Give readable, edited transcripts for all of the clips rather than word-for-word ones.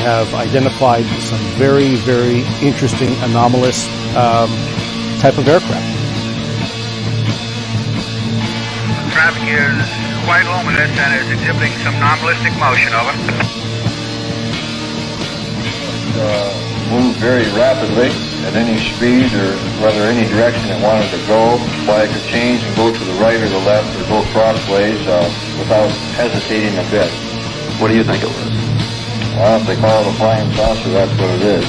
have identified some very, very interesting anomalous type of aircraft. The traffic is quite luminous and is exhibiting some non-ballistic motion. Over. Move very rapidly at any speed or whether any direction it wanted to go. Why it could change and go to the right or the left or go crossways without hesitating a bit. What do you think it was? Well, if they call it a flying saucer, that's what it is.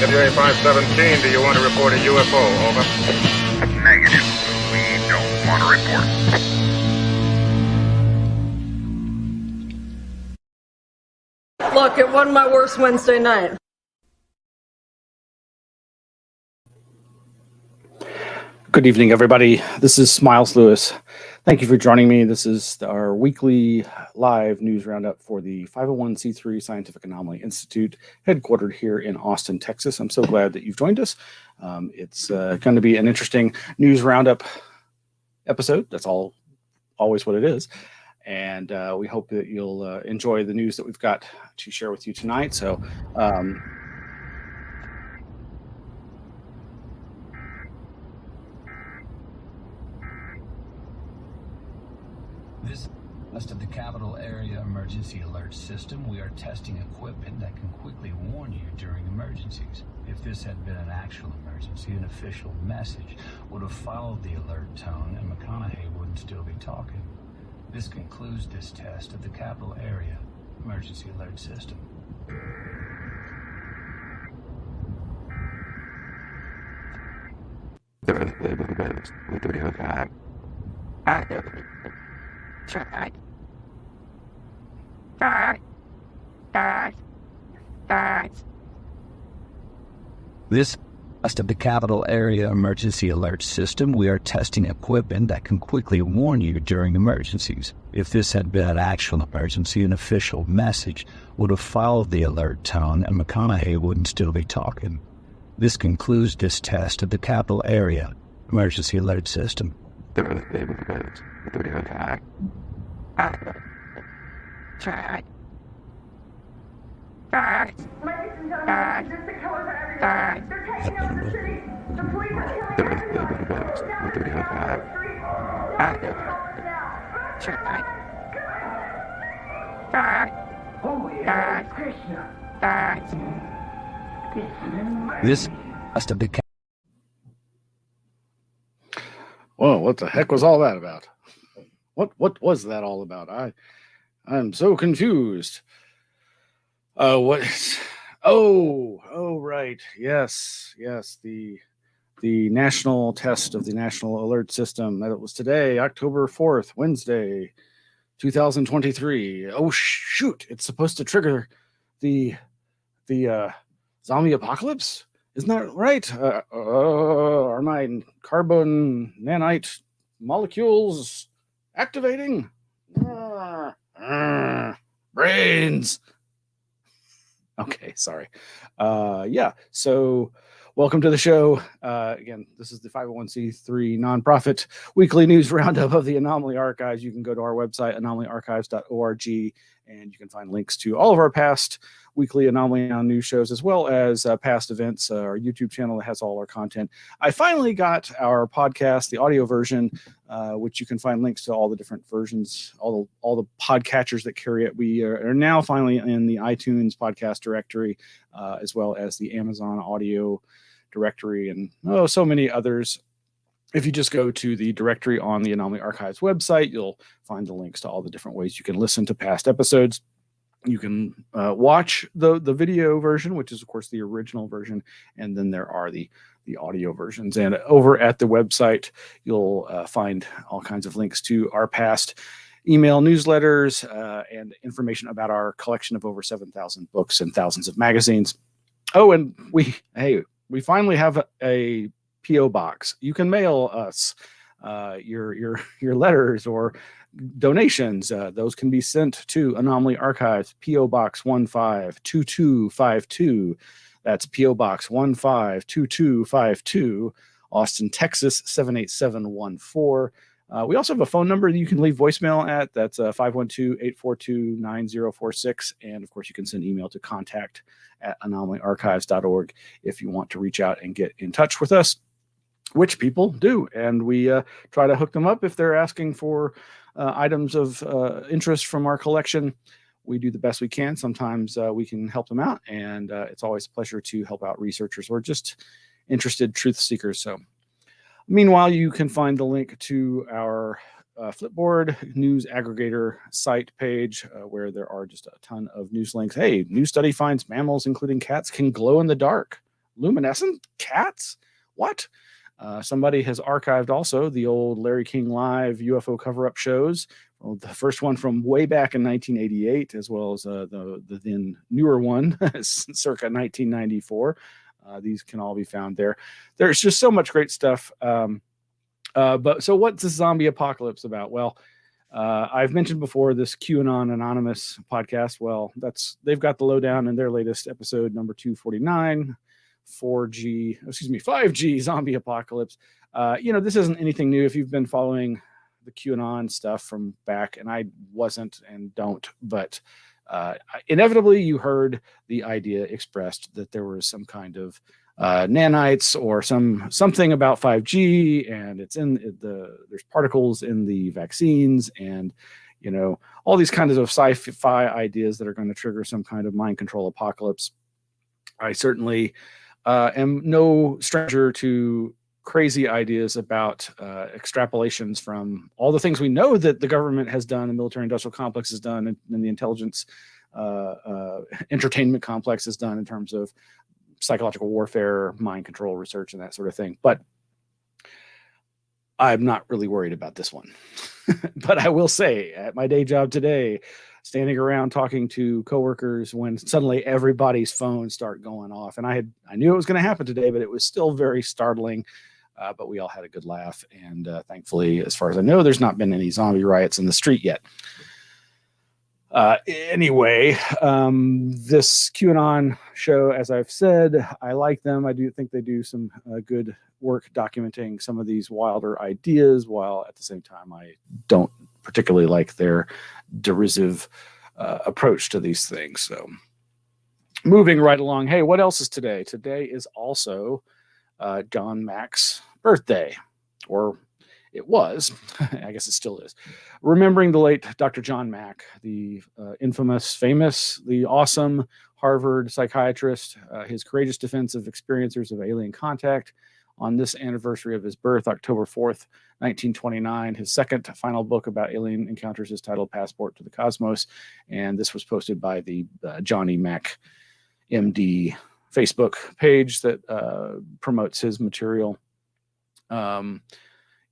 EWA 517, do you want to report a UFO? Over. Negative. We don't want to report. Look, it wasn't my worst Wednesday night. Good evening, everybody. This is Smiles Lewis. Thank you for joining me. This is our weekly live news roundup for the 501c3 Scientific Anomaly Institute, headquartered here in Austin, Texas. I'm so glad that you've joined us. It's going to be an interesting news roundup episode. That's always what it is. And we hope that you'll enjoy the news that we've got to share with you tonight. So, This is of the Capital Area Emergency Alert System. We are testing equipment that can quickly warn you during emergencies. If this had been an actual emergency, an official message would have followed the alert tone and McConaughey wouldn't still be talking. This concludes this test of the Capital Area Emergency Alert System. This is of the Capital Area Emergency Alert System. We are testing equipment that can quickly warn you during emergencies. If this had been an actual emergency, an official message would have followed the alert tone and McConaughey wouldn't still be talking. This concludes this test of the Capital Area Emergency Alert System. This must have been. whoa, what the heck was all that about? What was that all about? I'm so confused. What is? Oh, right. Yes. The national test of the National Alert System. That was today, October 4th, Wednesday, 2023. Oh shoot! It's supposed to trigger the zombie apocalypse. Isn't that right? Are my carbon nanite molecules activating? Brains. Okay, sorry. Yeah, so welcome to the show. Again, this is the 501c3 nonprofit weekly news roundup of the Anomaly Archives. You can go to our website, anomalyarchives.org, and you can find links to all of our past weekly Anomaly Now news shows, as well as past events, our YouTube channel that has all our content. I finally got our podcast, the audio version, which you can find links to all the different versions, all the podcatchers that carry it. We are now finally in the iTunes podcast directory, as well as the Amazon audio directory, and so many others. If you just go to the directory on the Anomaly Archives website, you'll find the links to all the different ways you can listen to past episodes. You can watch the video version, which is, of course, the original version, and then there are the audio versions. And over at the website, you'll find all kinds of links to our past email newsletters and information about our collection of over 7,000 books and thousands of magazines. Oh, and we finally have a P.O. box. You can mail us your letters or donations, those can be sent to Anomaly Archives, P.O. Box 152252. That's P.O. Box 152252, Austin, Texas 78714. We also have a phone number that you can leave voicemail at. That's 512-842-9046. And of course, you can send email to contact@anomalyarchives.org if you want to reach out and get in touch with us, which people do. And we try to hook them up if they're asking for items of interest from our collection. We do the best we can. Sometimes we can help them out. And it's always a pleasure to help out researchers or just interested truth seekers. So meanwhile, you can find the link to our Flipboard news aggregator site page where there are just a ton of news links. Hey, new study finds mammals, including cats, can glow in the dark. Luminescent cats? What? Somebody has archived also the old Larry King Live UFO cover-up shows. Well, the first one from way back in 1988, as well as the then newer one, circa 1994. These can all be found there. There's just so much great stuff. But so what's the zombie apocalypse about? Well, I've mentioned before this QAnonAnonymous podcast. Well, they've got the lowdown in their latest episode, number 249, 5G zombie apocalypse. This isn't anything new. If you've been following the QAnon stuff from back, and I wasn't and don't, but inevitably you heard the idea expressed that there was some kind of nanites or something about 5G, and it's there's particles in the vaccines, and all these kinds of sci-fi ideas that are going to trigger some kind of mind control apocalypse. I certainly am no stranger to crazy ideas about extrapolations from all the things we know that the government has done, the military industrial complex has done, and the intelligence entertainment complex has done in terms of psychological warfare, mind control research, and that sort of thing. But I'm not really worried about this one. But I will say, at my day job today, standing around talking to coworkers when suddenly everybody's phones start going off, and I knew it was going to happen today, but it was still very startling. But we all had a good laugh, and thankfully, as far as I know, there's not been any zombie riots in the street yet. Anyway, this QAnon show, as I've said, I like them. I do think they do some good work documenting some of these wilder ideas, while at the same time, I don't particularly like their derisive approach to these things. So moving right along. Hey, what else is today? Today is also John Mack's birthday, or it was. I guess it still is. Remembering the late Dr. John Mack, the famous, the awesome Harvard psychiatrist, his courageous defense of experiencers of alien contact. On this anniversary of his birth, October 4th, 1929, his second final book about alien encounters is titled Passport to the Cosmos, and this was posted by the Johnny Mack MD Facebook page that promotes his material. Mack.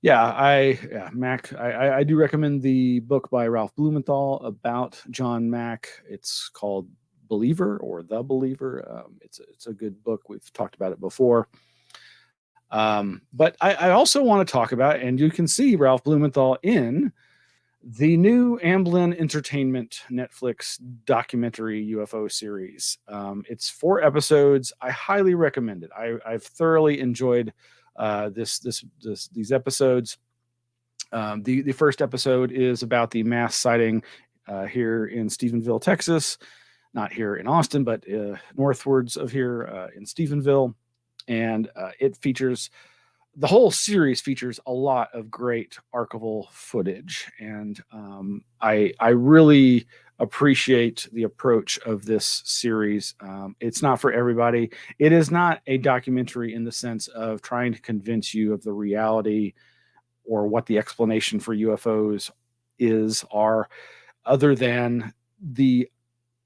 I do recommend the book by Ralph Blumenthal about John Mack. It's called Believer or The Believer. It's a good book. We've talked about it before. But I also want to talk about, and you can see Ralph Blumenthal in the new Amblin-Entertainment Netflix documentary UFO series. It's 4 episodes. I highly recommend it. I've thoroughly enjoyed these episodes. The first episode is about the mass sighting here in Stephenville, Texas. Not here in Austin, but northwards of here in Stephenville. And the whole series features a lot of great archival footage. And I really appreciate the approach of this series. It's not for everybody. It is not a documentary in the sense of trying to convince you of the reality or what the explanation for UFOs are, other than the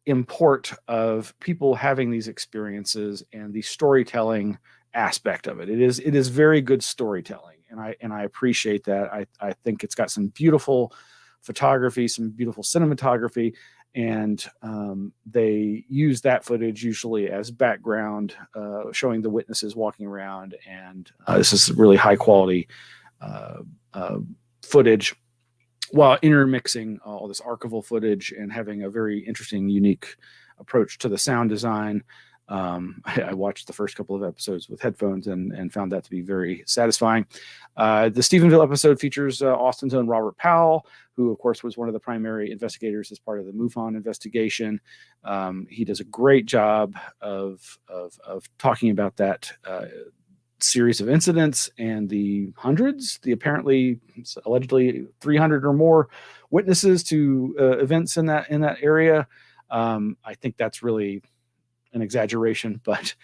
import of people having these experiences and the storytelling aspect of it. It is very good storytelling, and I appreciate that. I think it's got some beautiful photography, some beautiful cinematography, and they use that footage usually as background, showing the witnesses walking around, and this is really high quality footage. while intermixing all this archival footage and having a very interesting, unique approach to the sound design. I watched the first couple of episodes with headphones and found that to be very satisfying. The Stephenville episode features Austin's own Robert Powell, who, of course, was one of the primary investigators as part of the MUFON investigation. He does a great job of talking about that series of incidents and the apparently allegedly 300 or more witnesses to events in that area. I think that's really an exaggeration, but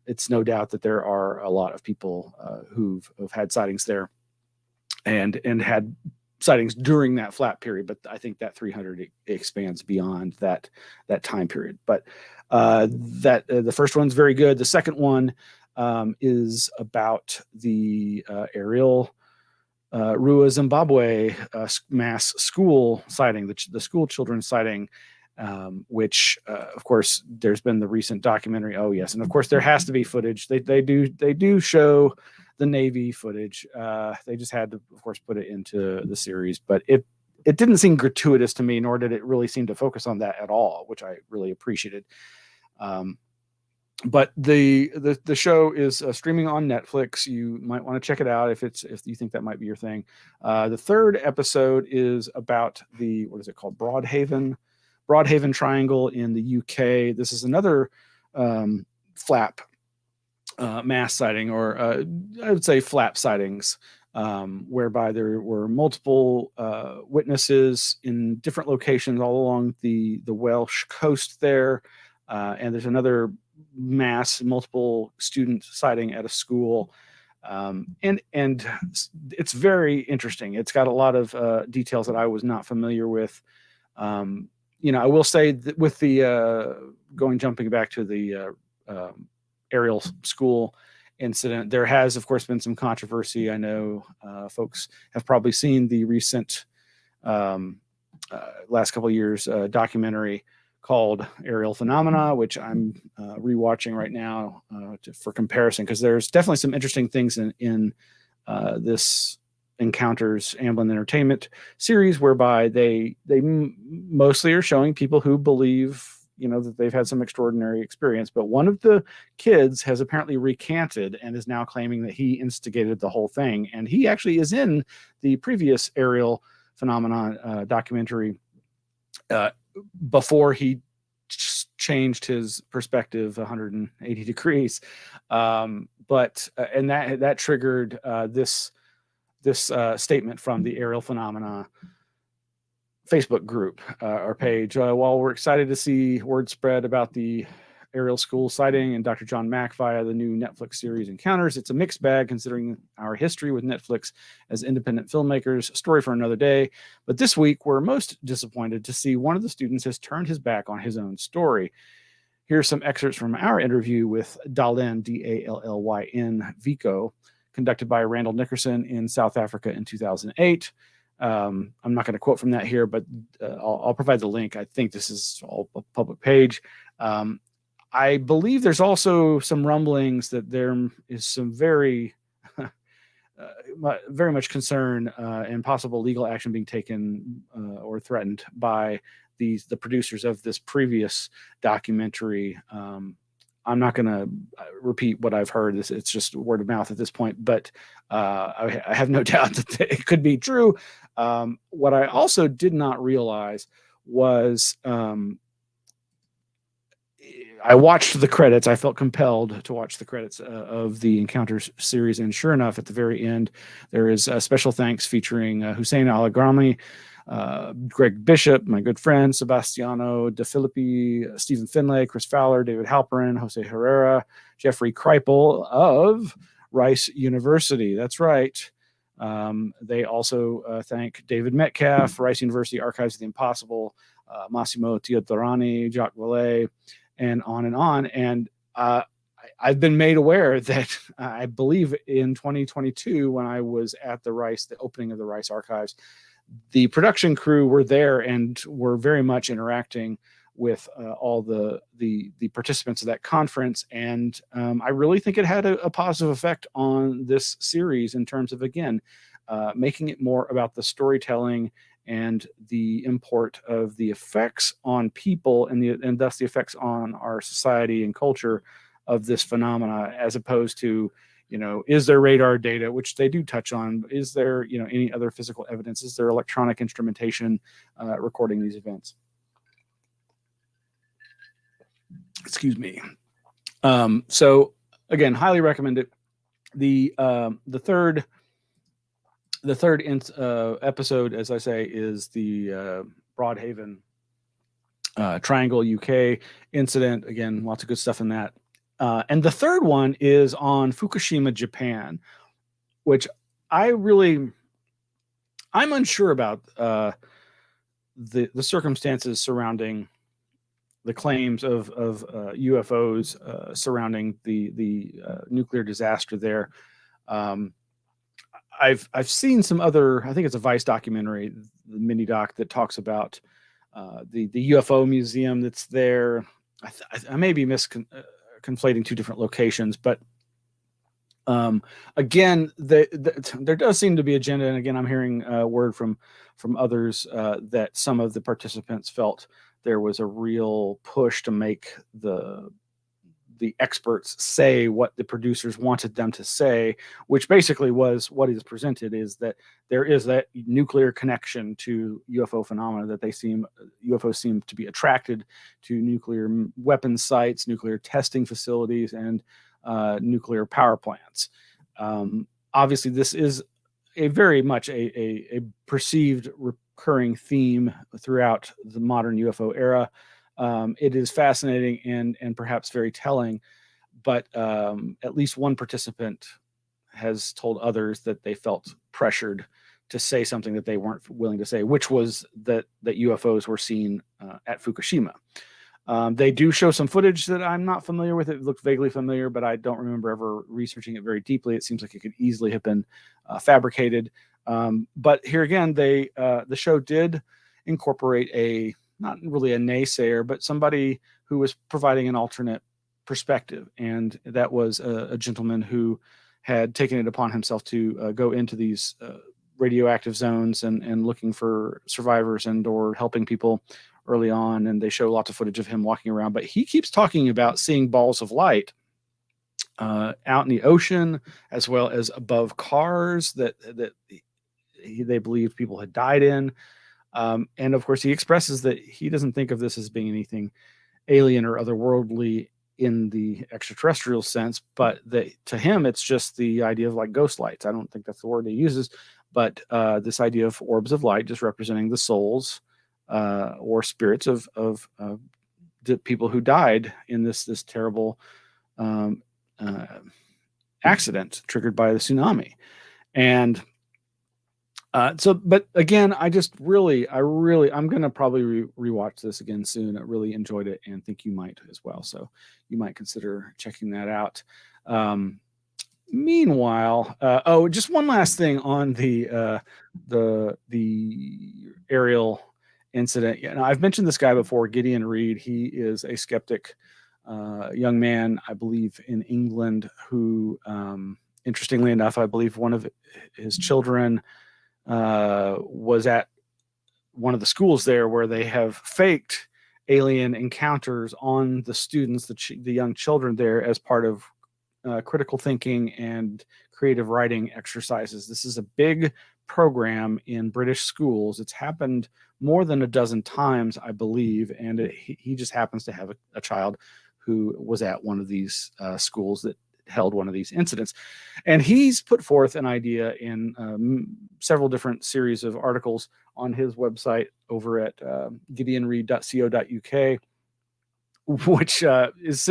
it's no doubt that there are a lot of people who've had sightings there and had sightings during that flat period. But I think that 300 expands beyond that time period. But the first one's very good. The second one is about the Ariel Ruwa, Zimbabwe mass school sighting, the school children sighting. Which, of course, there's been the recent documentary. Oh yes, and of course there has to be footage. They do show the Navy footage. They just had to, of course, put it into the series, but it didn't seem gratuitous to me, nor did it really seem to focus on that at all, which I really appreciated. But the show is streaming on Netflix. You might want to check it out if you think that might be your thing. The third episode is about what is it called? Broadhaven Triangle in the UK. This is another flap mass sighting, or I would say flap sightings, whereby there were multiple witnesses in different locations all along the Welsh coast there. And there's another multiple student sighting at a school. And it's very interesting. It's got a lot of details that I was not familiar with. I will say that with the jumping back to the Ariel school incident, there has, of course, been some controversy. I know folks have probably seen the recent last couple of years documentary called Ariel Phenomenon, which I'm rewatching right now for comparison, because there's definitely some interesting things in this Encounters Amblin-Entertainment series, whereby they mostly are showing people who believe that they've had some extraordinary experience, but one of the kids has apparently recanted and is now claiming that he instigated the whole thing, and he actually is in the previous Ariel Phenomenon documentary before he changed his perspective 180 degrees, and that triggered this statement from the Ariel Phenomena Facebook group or page. While we're excited to see word spread about the Ariel school sighting and Dr. John Mack via the new Netflix series Encounters, it's a mixed bag considering our history with Netflix as independent filmmakers. A story for another day. But this week, we're most disappointed to see one of the students has turned his back on his own story. Here's some excerpts from our interview with Dallyn, Dallyn Vico, conducted by Randall Nickerson in South Africa in 2008. I'm not going to quote from that here, but I'll provide the link. I think this is all a public page. I believe there's also some rumblings that there is some very much concern and possible legal action being taken or threatened by the producers of this previous documentary. I'm not going to repeat what I've heard. It's just word of mouth at this point, but I have no doubt that it could be true. What I also did not realize was I watched the credits. I felt compelled to watch the credits of the Encounters series, and sure enough, at the very end, there is a special thanks featuring Hussein Alagrami, Greg Bishop, my good friend, Sebastiano De Filippi, Stephen Finlay, Chris Fowler, David Halperin, Jose Herrera, Jeffrey Kreipel of Rice University. That's right. They also thank David Metcalf, Rice University Archives of the Impossible, Massimo Teotorani, Jacques Vallée, and on and on. And I've been made aware that I believe in 2022, when I was at the opening of the Rice Archives, the production crew were there and were very much interacting with all the participants of that conference. And I really think it had a positive effect on this series in terms of, again, making it more about the storytelling and the import of the effects on people and thus the effects on our society and culture of this phenomena, as opposed to, is there radar data, which they do touch on? Is there, any other physical evidence? Is there electronic instrumentation recording these events? Excuse me. So again, highly recommend it. The third episode, as I say, is the Broadhaven Triangle UK incident. Again, lots of good stuff in that. And the third one is on Fukushima, Japan, which I'm unsure about the circumstances surrounding the claims of UFOs surrounding the nuclear disaster there. I've seen some other, I think it's a Vice documentary, the mini doc, that talks about the UFO museum that's there. I may be conflating two different locations, but again, there does seem to be agenda. And again, I'm hearing word from others that some of the participants felt there was a real push to make the experts say what the producers wanted them to say, which basically was what is presented, is that there is that nuclear connection to UFO phenomena, that UFOs seem to be attracted to nuclear weapons sites, nuclear testing facilities, and nuclear power plants. Obviously, this is a very much a perceived recurring theme throughout the modern UFO era. It is fascinating and perhaps very telling, but at least one participant has told others that they felt pressured to say something that they weren't willing to say, which was that UFOs were seen at Fukushima. They do show some footage that I'm not familiar with. It looked vaguely familiar, but I don't remember ever researching it very deeply. It seems like it could easily have been fabricated. But here again, the show did incorporate not really a naysayer, but somebody who was providing an alternate perspective. And that was a gentleman who had taken it upon himself to go into these radioactive zones and looking for survivors and or helping people early on. And they show lots of footage of him walking around, but he keeps talking about seeing balls of light out in the ocean, as well as above cars that they believe people had died in. And of course, he expresses that he doesn't think of this as being anything alien or otherworldly in the extraterrestrial sense, but to him, it's just the idea of like ghost lights. I don't think that's the word he uses, but this idea of orbs of light just representing the souls or spirits of the people who died in this terrible accident triggered by the tsunami. And but again, I'm going to probably rewatch this again soon. I really enjoyed it and think you might as well. So you might consider checking that out. Meanwhile, just one last thing on the Ariel incident. I've mentioned this guy before, Gideon Reid. He is a skeptic young man, I believe, in England, who, interestingly enough, I believe one of his children was at one of the schools there where they have faked alien encounters on the students, the young children there, as part of critical thinking and creative writing exercises. This is a big program in British schools. It's happened more than a dozen times, I believe, and he just happens to have a child who was at one of these schools that held one of these incidents. And he's put forth an idea in several different series of articles on his website over at gideonreid.co.uk, which is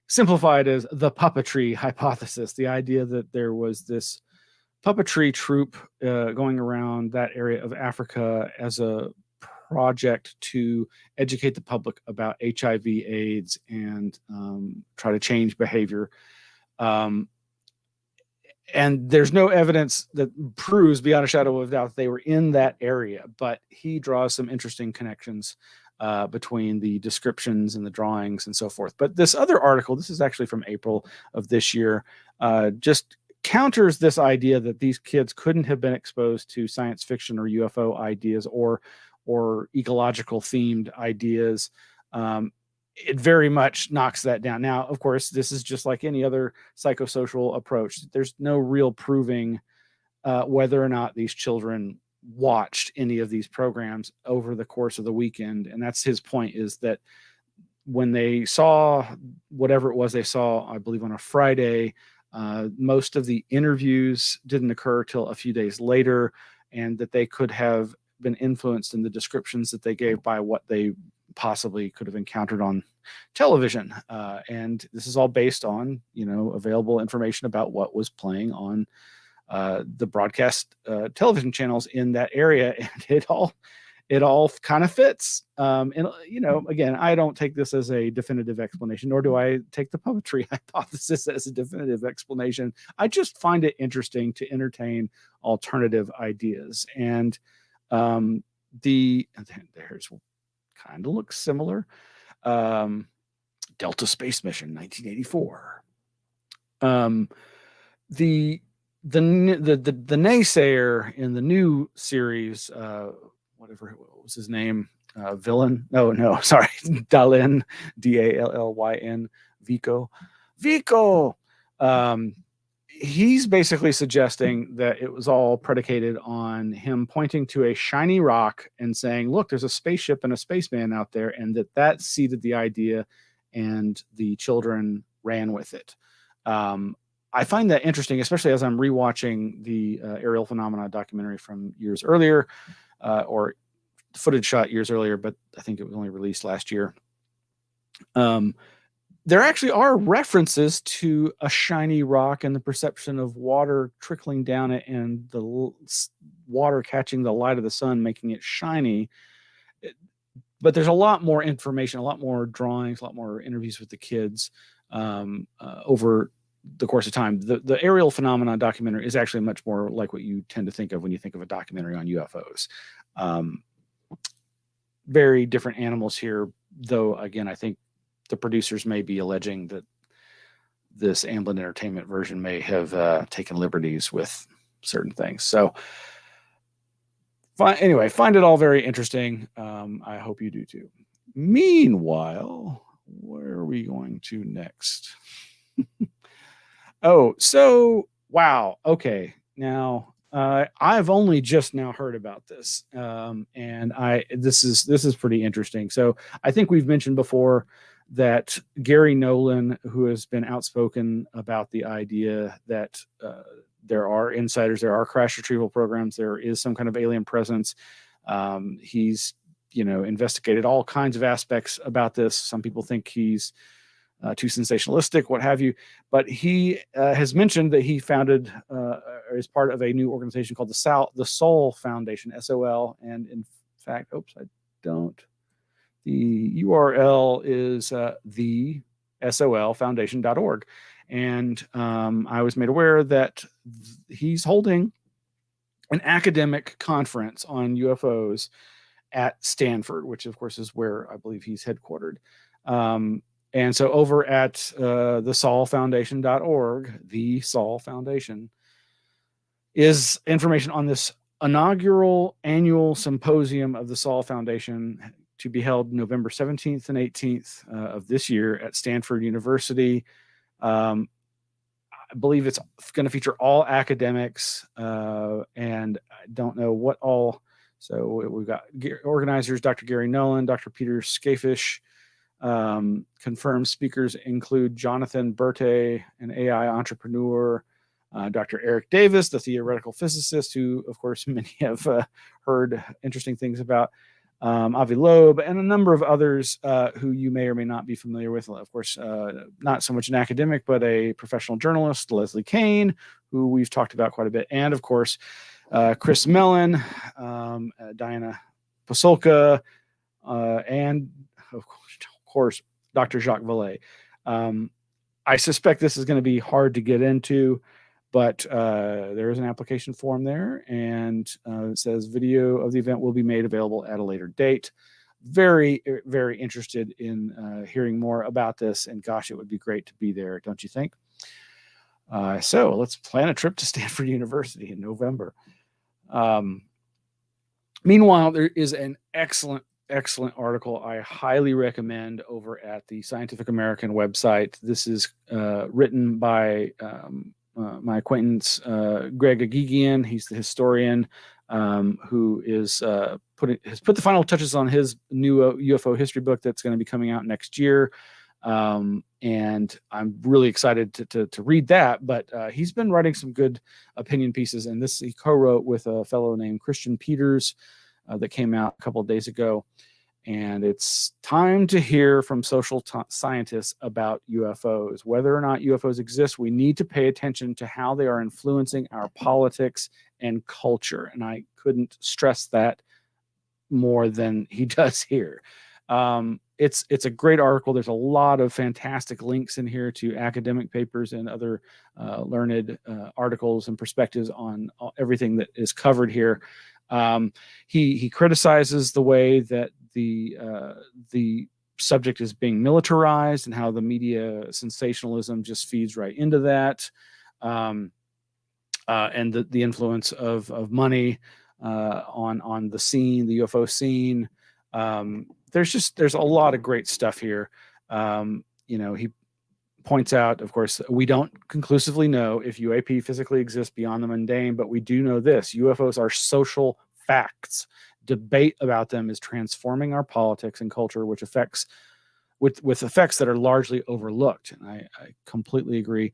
simplified as the puppetry hypothesis, the idea that there was this puppetry troupe going around that area of Africa as a project to educate the public about HIV, AIDS, and try to change behavior. And there's no evidence that proves beyond a shadow of a doubt that they were in that area, but he draws some interesting connections between the descriptions and the drawings and so forth. But this other article, this is actually from April of this year, just counters this idea that these kids couldn't have been exposed to science fiction or UFO ideas or ecological themed ideas. It very much knocks that down. Now, of course, this is just like any other psychosocial approach. There's no real proving whether or not these children watched any of these programs over the course of the weekend. And that's his point, is that when they saw whatever it was they saw, I believe on a Friday, most of the interviews didn't occur till a few days later, and that they could have been influenced in the descriptions that they gave by what they possibly could have encountered on television. And this is all based on, available information about what was playing on the broadcast television channels in that area. And it all kind of fits. And, again, I don't take this as a definitive explanation, nor do I take the puppetry hypothesis as a definitive explanation. I just find it interesting to entertain alternative ideas. And there's kind of looks similar. Delta Space Mission, 1984. The naysayer in the new series, what was his name? Villain? No, sorry. Dallyn, Dallyn, Vico. He's basically suggesting that it was all predicated on him pointing to a shiny rock and saying, look, there's a spaceship and a spaceman out there, and that seeded the idea and the children ran with it. I find that interesting, especially as I'm rewatching the Ariel Phenomenon documentary from years earlier, or footage shot years earlier, but I think it was only released last year. There actually are references to a shiny rock and the perception of water trickling down it and the water catching the light of the sun, making it shiny. But there's a lot more information, a lot more drawings, a lot more interviews with the kids over the course of time. The Ariel Phenomenon documentary is actually much more like what you tend to think of when you think of a documentary on UFOs. Very different animals here, though. Again, I think the producers may be alleging that this amblin-entertainment version may have taken liberties with certain things. So anyway, find it all very interesting. I hope you do too. Meanwhile, where are we going to next? Wow. Okay. Now, I've only just now heard about this. And this is pretty interesting. So I think we've mentioned before that Gary Nolan, who has been outspoken about the idea that there are insiders, there are crash retrieval programs, there is some kind of alien presence. He's, investigated all kinds of aspects about this. Some people think he's too sensationalistic, what have you. But he has mentioned that he founded or is part of a new organization called the Sol Foundation, SOL. And in fact, the URL is the solfoundation.org. And I was made aware that he's holding an academic conference on UFOs at Stanford, which of course is where I believe he's headquartered. And so over at the solfoundation.org, the Sol Foundation, is information on this inaugural annual symposium of the Sol Foundation to be held November 17th and 18th of this year at Stanford University. I believe it's going to feature all academics, and I don't know what all. So we've got organizers, Dr. Gary Nolan, Dr. Peter Skafish. Confirmed speakers include Jonathan Berthe, an AI entrepreneur, Dr. Eric Davis, the theoretical physicist, who, of course, many have heard interesting things about, Avi Loeb, and a number of others who you may or may not be familiar with. Of course, not so much an academic, but a professional journalist, Leslie Kane, who we've talked about quite a bit. And, of course, Chris Mellon, Diana Pasulka, and, of course, Dr. Jacques Vallée. I suspect this is going to be hard to get into, but there is an application form there, and it says video of the event will be made available at a later date. Very, very interested in hearing more about this, and gosh, it would be great to be there, don't you think? So let's plan a trip to Stanford University in November. Meanwhile, there is an excellent article I highly recommend over at the Scientific American website. This is written by my acquaintance Greg Gideon. He's the historian who is has put the final touches on his new UFO history book that's going to be coming out next year. And I'm really excited to read that. But he's been writing some good opinion pieces, and this he co-wrote with a fellow named Christian Peters that came out a couple of days ago. And it's time to hear from social scientists about UFOs. Whether or not UFOs exist, we need to pay attention to how they are influencing our politics and culture. And I couldn't stress that more than he does here. It's a great article. There's a lot of fantastic links in here to academic papers and other learned articles and perspectives on everything that is covered here. He criticizes the way that the subject is being militarized and how the media sensationalism just feeds right into that, and the influence of money on the scene, the UFO scene. There's a lot of great stuff here. He points out, of course, we don't conclusively know if UAP physically exists beyond the mundane, but we do know this: UFOs are social facts. Debate about them is transforming our politics and culture, which affects with effects that are largely overlooked. And I completely agree.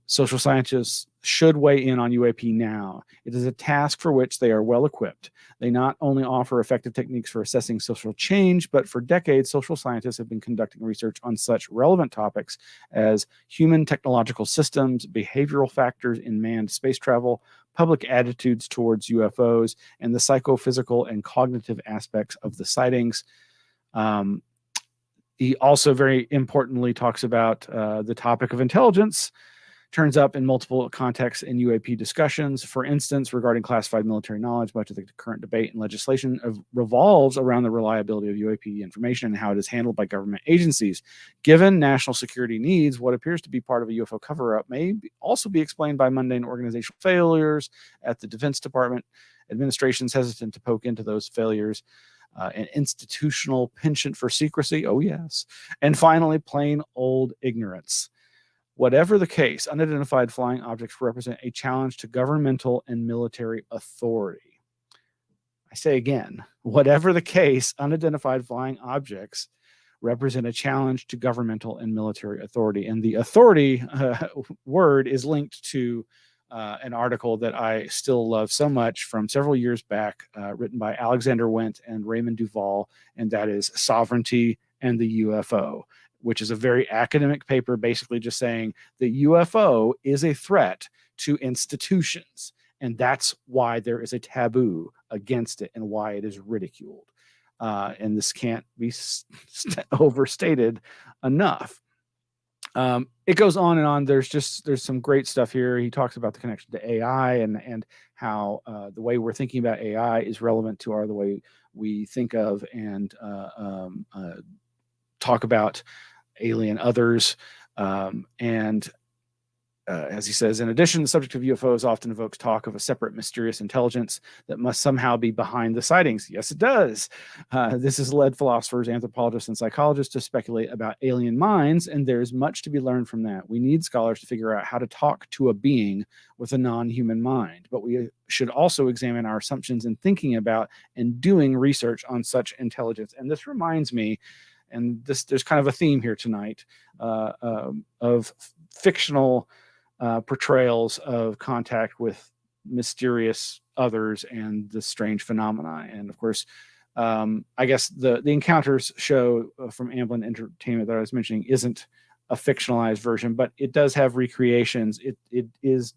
Social scientists should weigh in on UAP now. It is a task for which they are well equipped. They not only offer effective techniques for assessing social change, but for decades, social scientists have been conducting research on such relevant topics as human technological systems, behavioral factors in manned space travel, public attitudes towards UFOs, and the psychophysical and cognitive aspects of the sightings. He also very importantly talks about the topic of intelligence turns up in multiple contexts in UAP discussions. For instance, regarding classified military knowledge, much of the current debate and legislation revolves around the reliability of UAP information and how it is handled by government agencies. Given national security needs, what appears to be part of a UFO cover-up may also be explained by mundane organizational failures at the Defense Department. Administration's hesitant to poke into those failures. An institutional penchant for secrecy, oh yes. And finally, plain old ignorance. Whatever the case, unidentified flying objects represent a challenge to governmental and military authority. I say again, whatever the case, unidentified flying objects represent a challenge to governmental and military authority. And the authority word is linked to an article that I still love so much from several years back, written by Alexander Wendt and Raymond Duval, and that is Sovereignty and the UFO, which is a very academic paper basically just saying the UFO is a threat to institutions, and that's why there is a taboo against it and why it is ridiculed. And this can't be overstated enough. It goes on and on. There's some great stuff here. He talks about the connection to AI and how the way we're thinking about AI is relevant to the way we think of and talk about alien others. As he says, in addition, the subject of UFOs often evokes talk of a separate mysterious intelligence that must somehow be behind the sightings. Yes, it does. This has led philosophers, anthropologists, and psychologists to speculate about alien minds, and there's much to be learned from that. We need scholars to figure out how to talk to a being with a non-human mind, but we should also examine our assumptions in thinking about and doing research on such intelligence. And this reminds me, and there's kind of a theme here tonight, of fictional portrayals of contact with mysterious others and the strange phenomena. And of course, I guess the Encounters show from Amblin-Entertainment that I was mentioning isn't a fictionalized version, but it does have recreations. It is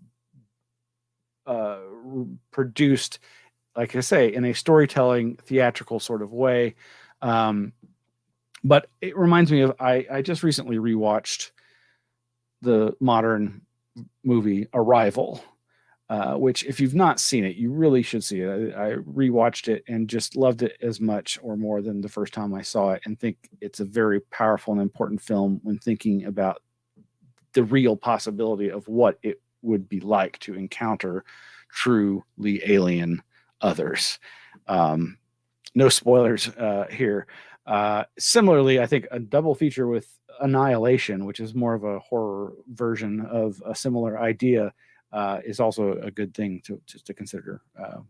produced, like I say, in a storytelling, theatrical sort of way. But it reminds me of, I just recently rewatched the modern movie Arrival, which if you've not seen it, you really should see it. I rewatched it and just loved it as much or more than the first time I saw it, and think it's a very powerful and important film when thinking about the real possibility of what it would be like to encounter truly alien others. No spoilers here. Similarly, I think a double feature with Annihilation, which is more of a horror version of a similar idea, is also a good thing to consider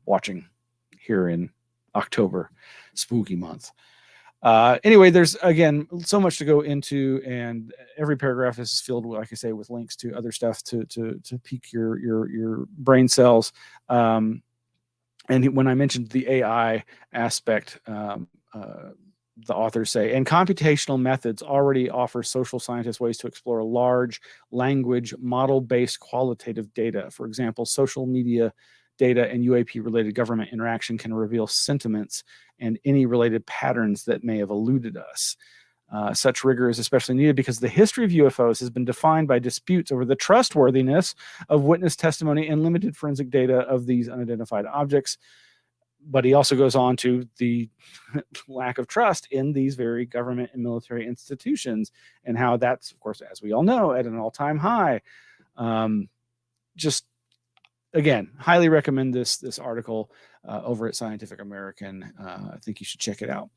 watching here in October, spooky month. Anyway, there's again so much to go into, and every paragraph is filled with, like I say, with links to other stuff to pique your brain cells. And when I mentioned the AI aspect, the authors say, and computational methods already offer social scientists ways to explore large language model-based qualitative data. For example, social media data and UAP-related government interaction can reveal sentiments and any related patterns that may have eluded us. Such rigor is especially needed because the history of UFOs has been defined by disputes over the trustworthiness of witness testimony and limited forensic data of these unidentified objects. But he also goes on to the lack of trust in these very government and military institutions, and how that's, of course, as we all know, at an all-time high. Just again, highly recommend this article over at Scientific American. I think you should check it out.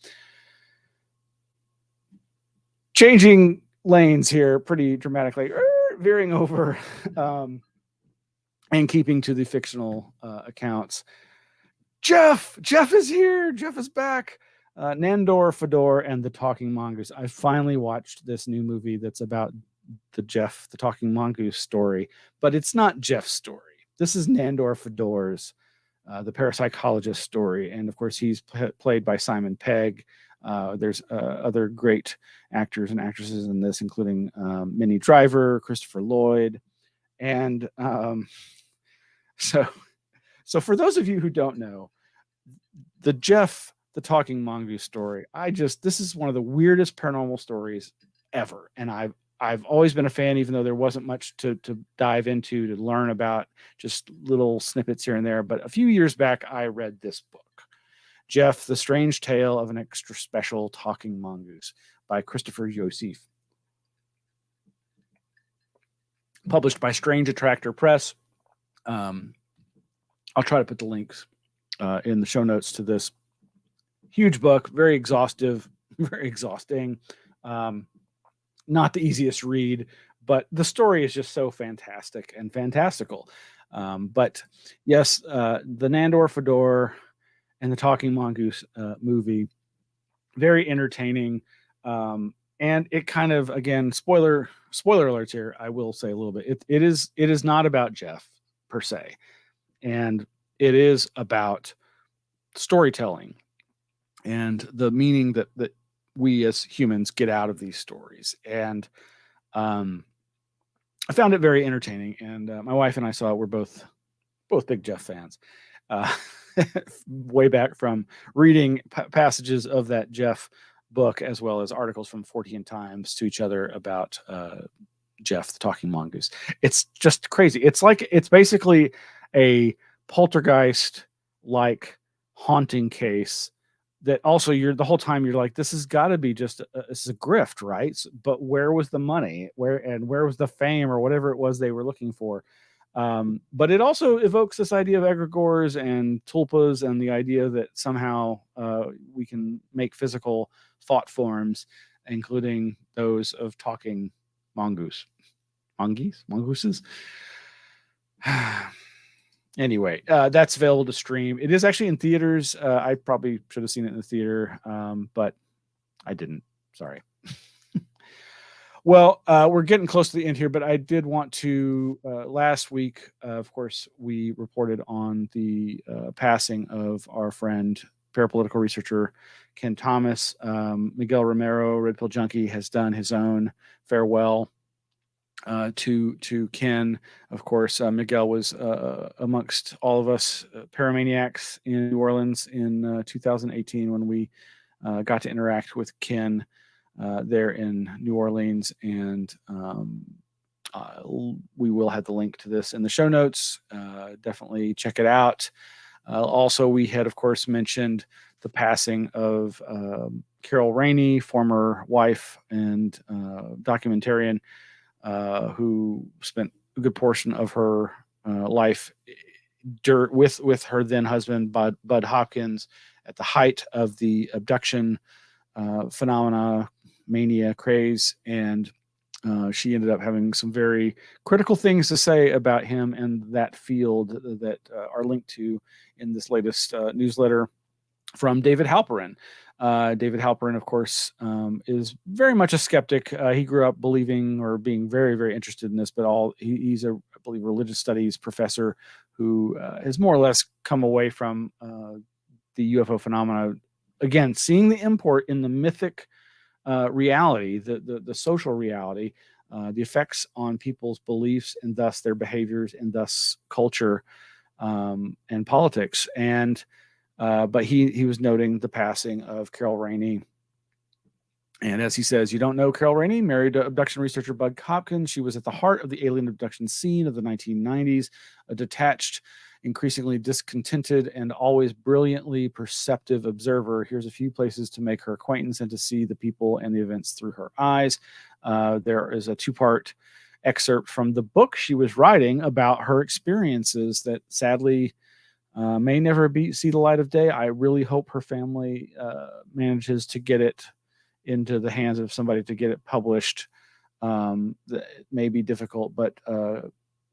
Changing lanes here pretty dramatically, veering over and keeping to the fictional accounts. Jeff is here. Jeff is back. Nandor, Fedor, and the Talking Mongoose. I finally watched this new movie that's about the Talking Mongoose story, but it's not Jeff's story. This is Nandor Fedor's, the parapsychologist story. And of course, he's played by Simon Pegg. There's other great actors and actresses in this, including Minnie Driver, Christopher Lloyd. And so for those of you who don't know, the Talking Mongoose story, this is one of the weirdest paranormal stories ever. And I've always been a fan, even though there wasn't much to dive into, to learn about, just little snippets here and there. But a few years back, I read this book, Jeff, The Strange Tale of an Extra Special Talking Mongoose by Christopher Yosef. Published by Strange Attractor Press. I'll try to put the links in the show notes to this huge book. Very exhaustive, very exhausting. Not the easiest read, but the story is just so fantastic and fantastical. But yes, the Nandor Fedor and the Talking Mongoose movie, very entertaining. And it kind of, again, spoiler alerts here, I will say a little bit. It is not about Jeff per se. And it is about storytelling and the meaning that we as humans get out of these stories. And I found it very entertaining. And my wife and I saw it. We're both big Jeff fans. Way back from reading passages of that Jeff book, as well as articles from 40 Times to each other about Jeff, the Talking Mongoose. It's just crazy. It's basically a poltergeist like haunting case that also the whole time you're like, this has got to be just this is a grift, right? But where was the money? Where was the fame or whatever it was they were looking for? But it also evokes this idea of egregores and tulpas and the idea that somehow we can make physical thought forms, including those of talking mongooses. Anyway, that's available to stream. It is actually in theaters. I probably should have seen it in the theater, but I didn't. Sorry. Well, we're getting close to the end here, but I did want to, last week, of course, we reported on the passing of our friend, parapolitical researcher Ken Thomas. Miguel Romero, Red Pill Junkie, has done his own farewell to Ken. Of course, Miguel was amongst all of us paramaniacs in New Orleans in 2018 when we got to interact with Ken there in New Orleans. And we will have the link to this in the show notes. Definitely check it out. Also, we had, of course, mentioned the passing of Carol Rainey, former wife and documentarian. who spent a good portion of her life with her then husband, Bud Hopkins, at the height of the abduction phenomena, mania, craze. And she ended up having some very critical things to say about him and that field that are linked to in this latest newsletter from David Halperin. David Halperin, of course, is very much a skeptic. He grew up believing or being very, very interested in this, but he's a, I believe, religious studies professor who has more or less come away from the UFO phenomena. Again, seeing the import in the mythic reality, the social reality, the effects on people's beliefs and thus their behaviors and thus culture and politics. And but he was noting the passing of Carol Rainey. And as he says, you don't know Carol Rainey, married to abduction researcher Bud Hopkins. She was at the heart of the alien abduction scene of the 1990s, a detached, increasingly discontented, and always brilliantly perceptive observer. Here's a few places to make her acquaintance and to see the people and the events through her eyes. There is a 2-part excerpt from the book she was writing about her experiences that sadly may never see the light of day. I really hope her family manages to get it into the hands of somebody to get it published. It may be difficult, but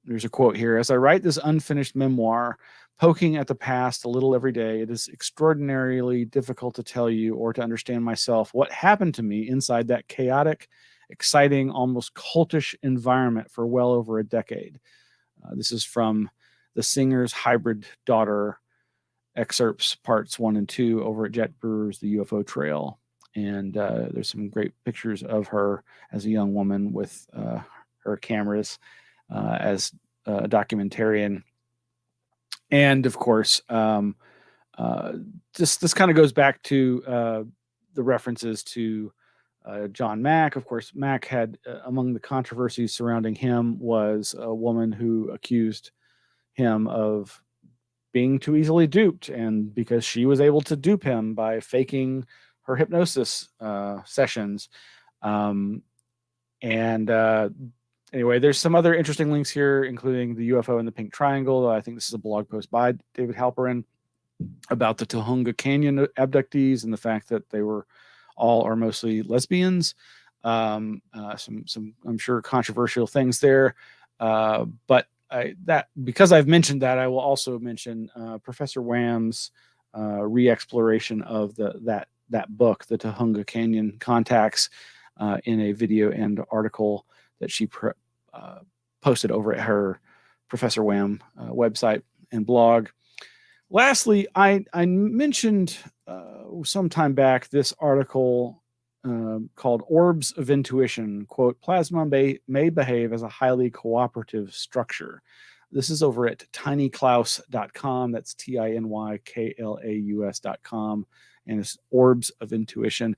there's a quote here. As I write this unfinished memoir, poking at the past a little every day, it is extraordinarily difficult to tell you or to understand myself what happened to me inside that chaotic, exciting, almost cultish environment for well over a decade. This is from The Singer's Hybrid Daughter, excerpts parts 1 and 2 over at Jet Brewer's The UFO Trail. And there's some great pictures of her as a young woman with her cameras as a documentarian. And of course, this kind of goes back to the references to John Mack. Of course, Mack had among the controversies surrounding him was a woman who accused him of being too easily duped, and because she was able to dupe him by faking her hypnosis sessions. Anyway, there's some other interesting links here, including the UFO and the Pink Triangle. I think this is a blog post by David Halperin about the Tahunga Canyon abductees and the fact that they were all or mostly lesbians. Some I'm sure controversial things there, but because I've mentioned that, I will also mention Professor Wham's re-exploration of that book, the Tahunga Canyon Contacts, in a video and article that she posted over at her Professor Wham website and blog. Lastly, I mentioned some time back this article called Orbs of Intuition. Quote, plasma may behave as a highly cooperative structure. This is over at tinyklaus.com. That's tinyklaus.com. And it's Orbs of Intuition.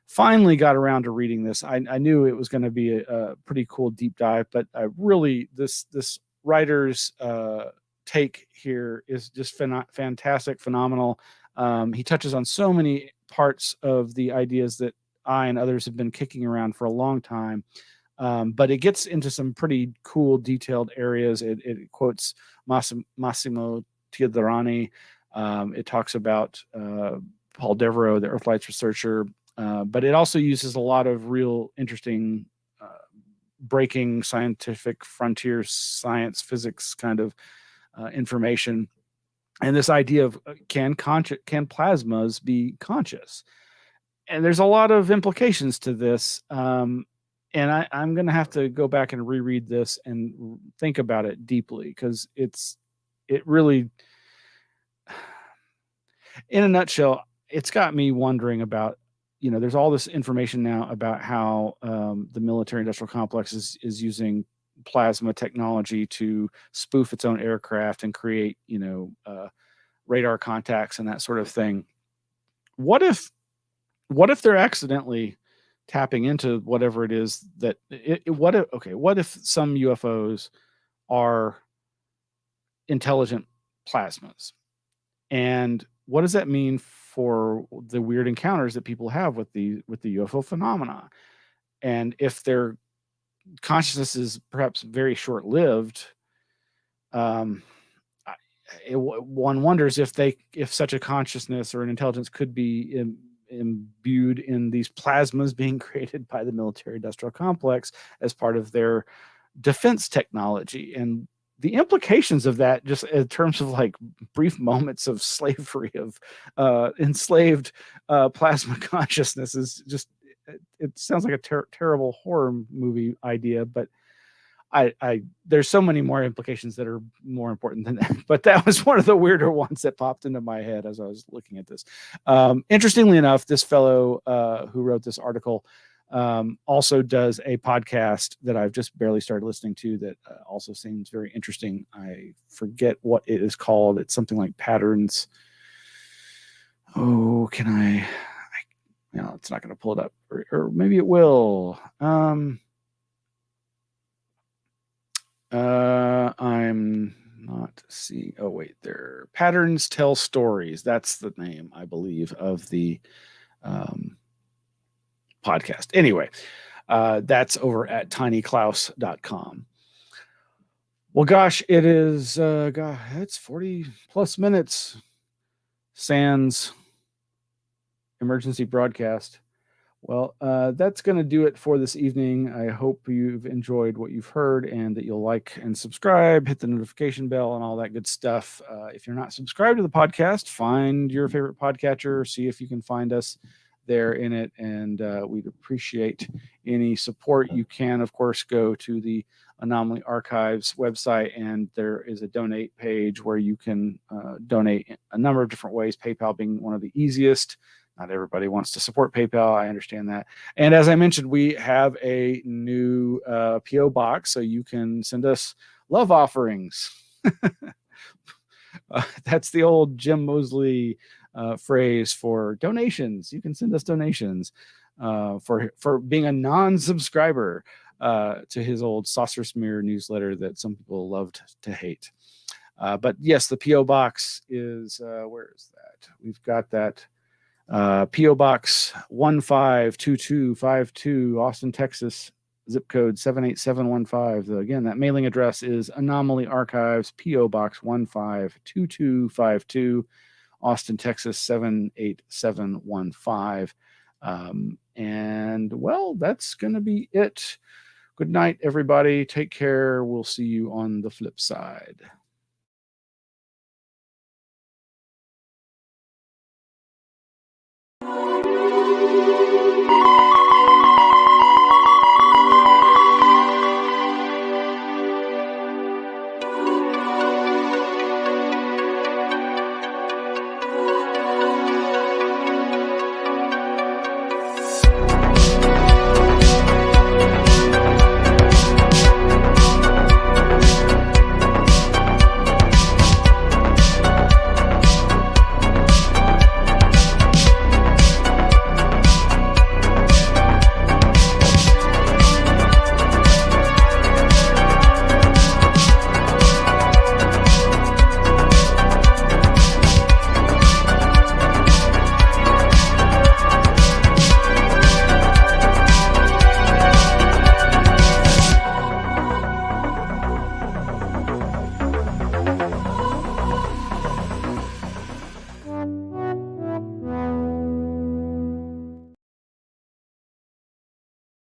Finally got around to reading this. I knew it was going to be a pretty cool deep dive, but I really, this writer's take here is just fantastic, phenomenal. He touches on so many parts of the ideas that I and others have been kicking around for a long time. But it gets into some pretty cool, detailed areas. It quotes Massimo Teodrani. It talks about Paul Devereaux, the Earthlights researcher. But it also uses a lot of real interesting breaking scientific frontier science, physics kind of information. And this idea of can plasmas be conscious? And there's a lot of implications to this. And I'm going to have to go back and reread this and think about it deeply, because it really, in a nutshell, it's got me wondering about, there's all this information now about how the military industrial complex is using plasma technology to spoof its own aircraft and create, radar contacts and that sort of thing. What if they're accidentally tapping into whatever it is that what if some UFOs are intelligent plasmas? And what does that mean for the weird encounters that people have with the UFO phenomena? And if they're consciousness is perhaps very short-lived, one wonders if such a consciousness or an intelligence could be imbued in these plasmas being created by the military-industrial complex as part of their defense technology, and the implications of that, just in terms of like brief moments of slavery of enslaved plasma consciousness, is just, it sounds like a terrible horror movie idea, but there's so many more implications that are more important than that. But that was one of the weirder ones that popped into my head as I was looking at this. Interestingly enough, this fellow who wrote this article also does a podcast that I've just barely started listening to that also seems very interesting. I forget what it is called. It's something like Patterns. Oh, can I it's not going to pull it up, or maybe it will. I'm not seeing. Oh, wait, there. Patterns Tell Stories. That's the name, I believe, of the podcast. Anyway, that's over at tinyklaus.com. Well, gosh, it is, it's 40 plus minutes. Sans emergency broadcast. Well, that's going to do it for this evening. I hope you've enjoyed what you've heard and that you'll like and subscribe, hit the notification bell and all that good stuff. If you're not subscribed to the podcast, find your favorite podcatcher, see if you can find us there in it, and we'd appreciate any support. You can, of course, go to the Anomaly Archives website, and there is a donate page where you can donate a number of different ways, PayPal being one of the easiest. Not everybody wants to support PayPal. I understand that. And as I mentioned, we have a new P.O. box, so you can send us love offerings. That's the old Jim Mosley phrase for donations. You can send us donations for being a non-subscriber to his old saucer smear newsletter that some people loved to hate. But yes, the P.O. box is, where is that? We've got that. P.O. Box 152252, Austin, Texas, zip code 78715. Again, that mailing address is Anomaly Archives, P.O. Box 152252, Austin, Texas 78715. And well, that's going to be it. Good night, everybody. Take care. We'll see you on the flip side.